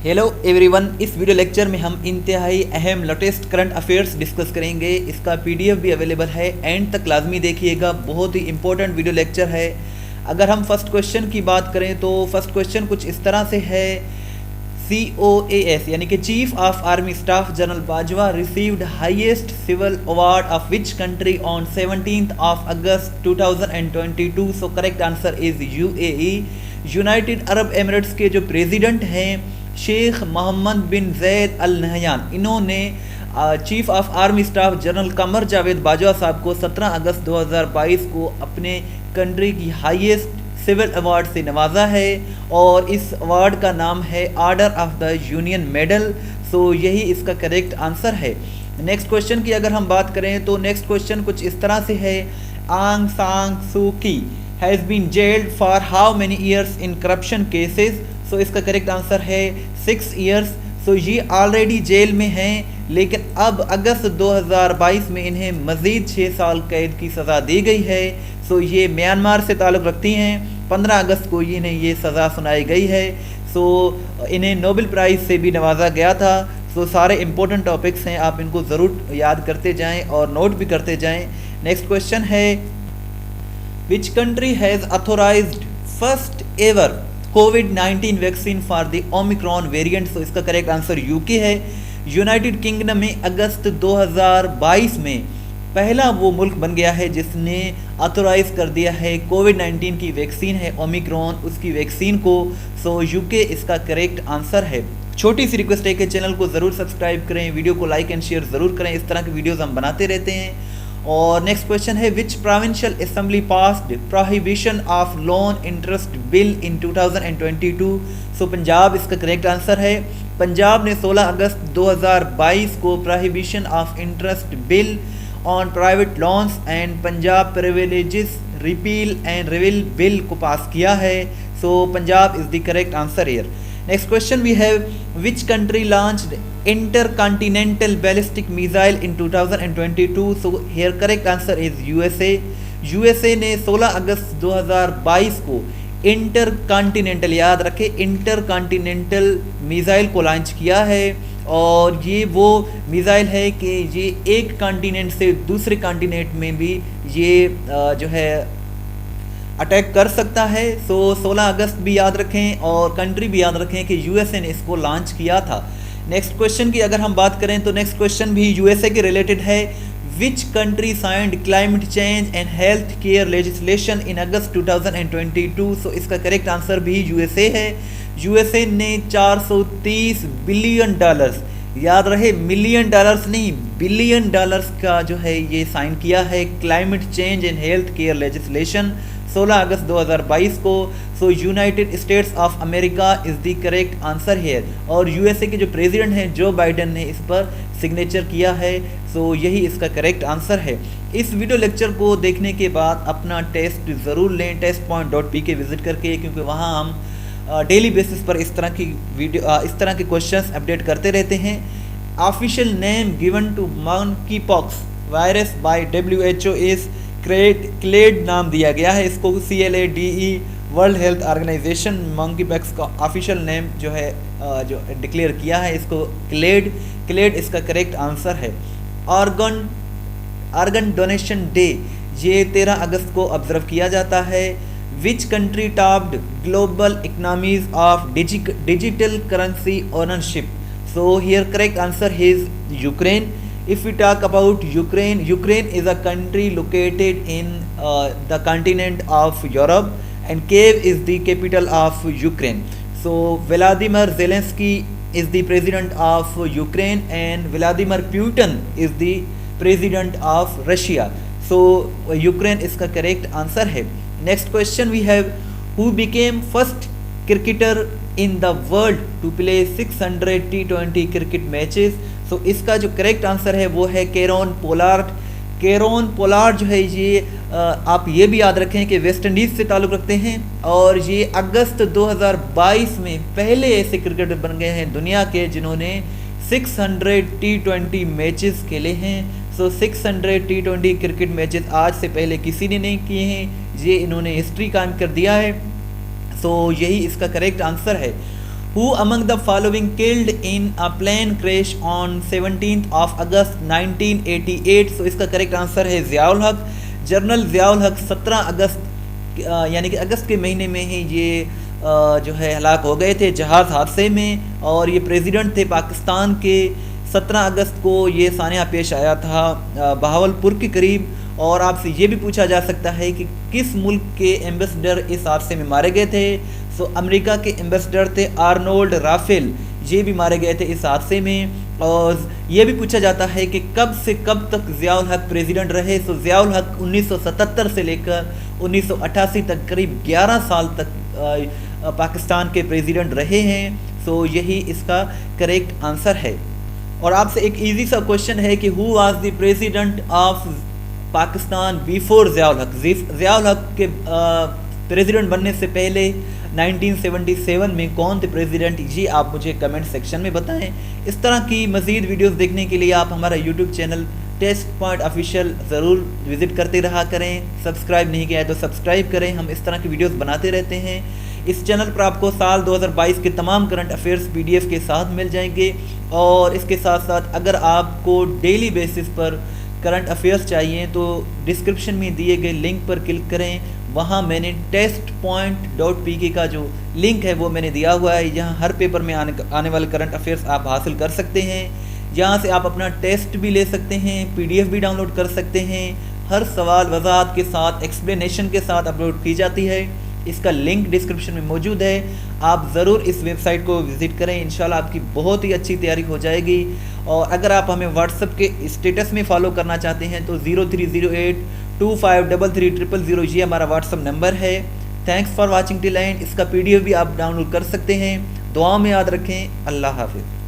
Hello everyone, इस video lecture में हम इंतहाई अहम लेटेस्ट करंट अफेयर्स डिस्कस करेंगे। इसका पीडीएफ भी अवेलेबल है, एंड तक लाजमी देखिएगा, बहुत ही इंपॉर्टेंट वीडियो लेक्चर है। अगर हम फर्स्ट क्वेश्चन की बात करें तो फर्स्ट क्वेश्चन कुछ इस तरह से है। COAS यानी कि chief of army staff general Bajwa received highest civil award of which country on 17th of August 2022। So correct answer is UAE, United Arab Emirates के जो प्रेसिडेंट हैं Sheikh Mohammed bin Zayed Al Nahyan, इन्होंने chief of army staff general Qamar Javed Bajwa साहब को 17 अगस्त 2022 को अपने country की highest civil award से नवाजा है, और इस अवार्ड का नाम है order of the union medal. So यही इसका करेक्ट आंसर है। नेक्स्ट क्वेश्चन की अगर हम बात करें तो नेक्स्ट क्वेश्चन कुछ इस तरह से है। आंग San Suu Kyi has been jailed for how many years in corruption cases. So इसका करेक्ट आंसर है 6 ईयर्स। सो ये ऑलरेडी जेल में हैं, लेकिन अब अगस्त 2022 में इन्हें मज़ीद 6 साल कैद की सज़ा दी गई है। सो ये म्यांमार से ताल्लुक़ रखती हैं। 15 अगस्त को इन्हें ये सज़ा सुनाई गई है। सो इन्हें नोबेल प्राइज़ से भी नवाजा गया था। सो सारे इंपॉर्टेंट टॉपिक्स हैं, आप इनको ज़रूर याद करते जाएँ और नोट भी करते जाएँ। नेक्स्ट क्वेश्चन है, which country has authorized first ever COVID vaccine for the Omicron variant. तो इसका करेक्ट आंसर यूके है। यूनाइटेड किंगडम में अगस्त 2022 में पहला वो मुल्क बन गया है जिसने ऑथोराइज कर दिया है कोविड-19 की वैक्सीन है ओमिक्रॉन, उसकी वैक्सीन को। सो यूके इसका करेक्ट आंसर है। छोटी सी रिक्वेस्ट है कि चैनल को ज़रूर सब्सक्राइब करें, वीडियो को लाइक एंड शेयर ज़रूर करें, इस तरह की वीडियोज़ हम बनाते रहते हैं। और नेक्स्ट क्वेश्चन है, which provincial assembly passed prohibition of loan interest bill in 2022। So Punjab इसका करेक्ट आंसर है। पंजाब ने 16 अगस्त 2022 को prohibition of interest bill on private loans and Punjab privileges repeal and revival bill को पास किया है। So Punjab is the correct answer here. Next question we have, which country launched intercontinental ballistic missile in 2022? So here correct answer is USA. USA ने 16 अगस्त 2022 को intercontinental, याद रखें, intercontinental missile को launch किया है। और ये वो मिसाइल है कि ये एक कॉन्टिनेंट से दूसरे कॉन्टिनेंट में भी ये जो है अटैक कर सकता है। सो 16 अगस्त भी याद रखें और कंट्री भी याद रखें कि यूएसए ने इसको लॉन्च किया था। नेक्स्ट क्वेश्चन की अगर हम बात करें तो नेक्स्ट क्वेश्चन भी यूएसए के रिलेटेड है। Which country signed climate change and health care legislation in August 2022। So इसका करेक्ट आंसर भी यूएसए है। यूएसए ने 430 बिलियन डॉलर्स, याद रहे मिलियन डॉलर्स नहीं, बिलियन डॉलर्स का जो है ये साइन किया है climate change and health care legislation 16 अगस्त 2022 को। So United States of America is the correct answer here. और यूएसए के जो प्रेसिडेंट हैं जो बाइडेन ने इस पर सिग्नेचर किया है। सो यही इसका करेक्ट आंसर है। इस वीडियो लेक्चर को देखने के बाद अपना टेस्ट ज़रूर लें testpoint.pk विजिट करके, क्योंकि वहाँ हम डेली बेसिस पर इस तरह के क्वेश्चंस अपडेट करते रहते हैं। Official name given to monkey pox virus by WHO is clade नाम दिया गया है इसको। CLADE world health organization monkey pox का ऑफिशियल नेम जो है जो डिक्लेयर किया है इसको क्लेड इसका करेक्ट आंसर है। ऑर्गन डोनेशन डे ये 13 अगस्त को ऑब्जर्व किया जाता है। Which country topped global economies of digital currency ownership. So here correct answer is Ukraine. If we talk about Ukraine, Ukraine is a country located in the continent of Europe, and Kiev is the capital of Ukraine. So Vladimir Zelensky is the president of Ukraine and Vladimir Putin is the president of Russia. So Ukraine इसका correct answer है। Next question we have, who became first cricketer in the world to play 600 T20 cricket matches? तो इसका जो correct answer है वो है कैरोन Pollard. कैरोन Pollard जो है ये आप ये भी याद रखें कि वेस्ट इंडीज़ से ताल्लुक़ रखते हैं, और ये अगस्त 2022 में पहले ऐसे क्रिकेटर बन गए हैं दुनिया के जिन्होंने 600 T20 मैचेस खेले हैं। सो 600 T20 क्रिकेट मैचेस आज से पहले किसी ने नहीं किए हैं, ये इन्होंने हिस्ट्री कायम कर दिया है। सो यही इसका करेक्ट आंसर है। Who among the following killed in a plane crash on 17th of August 1988? So इसका करेक्ट आंसर है ज़ियाउल हक। जनरल ज़ियाउल हक 17 अगस्त यानी कि अगस्त के महीने में ही ये जो है हलाक हो गए थे जहाज़ हादसे में, और ये प्रेसिडेंट थे पाकिस्तान के। 17 अगस्त को ये सानिया पेश आया था बहावलपुर के करीब। और आपसे ये भी पूछा जा सकता है कि किस मुल्क के एम्बेसडर इस हादसे में मारे गए थे। सो अमेरिका के एम्बेसडर थे आर्नोल्ड राफेल, ये भी मारे गए थे इस हादसे में। और ये भी पूछा जाता है कि कब से कब तक ज़ियाउल हक प्रेसिडेंट रहे। सो ज़ियाउल हक 1977 से लेकर 1988 तक करीब 11 साल तक पाकिस्तान के प्रेसिडेंट रहे हैं। सो यही इसका करेक्ट आंसर है। और आपसे एक इजी सा क्वेश्चन है कि who was the president of Pakistan before Ziaul हक। ज़ियाउल हक के प्रेसिडेंट बनने से पहले 1977 में कौन थे प्रेसिडेंट, ये आप मुझे कमेंट सेक्शन में बताएं। इस तरह की मज़ीद वीडियोस देखने के लिए आप हमारा YouTube channel test point official ज़रूर विज़िट करते रहा करें। सब्सक्राइब नहीं किया है तो सब्सक्राइब करें, हम इस तरह की वीडियोस बनाते रहते हैं। इस चैनल पर आपको साल 2022 के तमाम करंट अफेयर्स PDF के साथ मिल जाएंगे। और इसके साथ साथ अगर आपको डेली बेसिस पर करंट अफेयर्स चाहिए तो डिस्क्रिप्शन में दिए गए लिंक पर क्लिक करें। वहाँ मैंने testpoint.pk का जो लिंक है वो मैंने दिया हुआ है। यहाँ हर पेपर में आने वाले करंट अफेयर्स आप हासिल कर सकते हैं। यहाँ से आप अपना टेस्ट भी ले सकते हैं, PDF भी डाउनलोड कर सकते हैं। हर सवाल वजाहत के साथ एक्सप्लेनेशन के साथ अपलोड की जाती है। इसका लिंक डिस्क्रिप्शन में मौजूद है, आप ज़रूर इस वेबसाइट को विज़िट करें। इंशाल्लाह आपकी बहुत ही अच्छी तैयारी हो जाएगी। और अगर आप हमें व्हाट्सएप के स्टेटस में फॉलो करना चाहते हैं तो 0308253300 ये हमारा व्हाट्सएप नंबर है। Thanks for watching till and. इसका PDF भी आप डाउनलोड कर सकते हैं। दुआ में याद रखें। अल्लाह हाफिज़।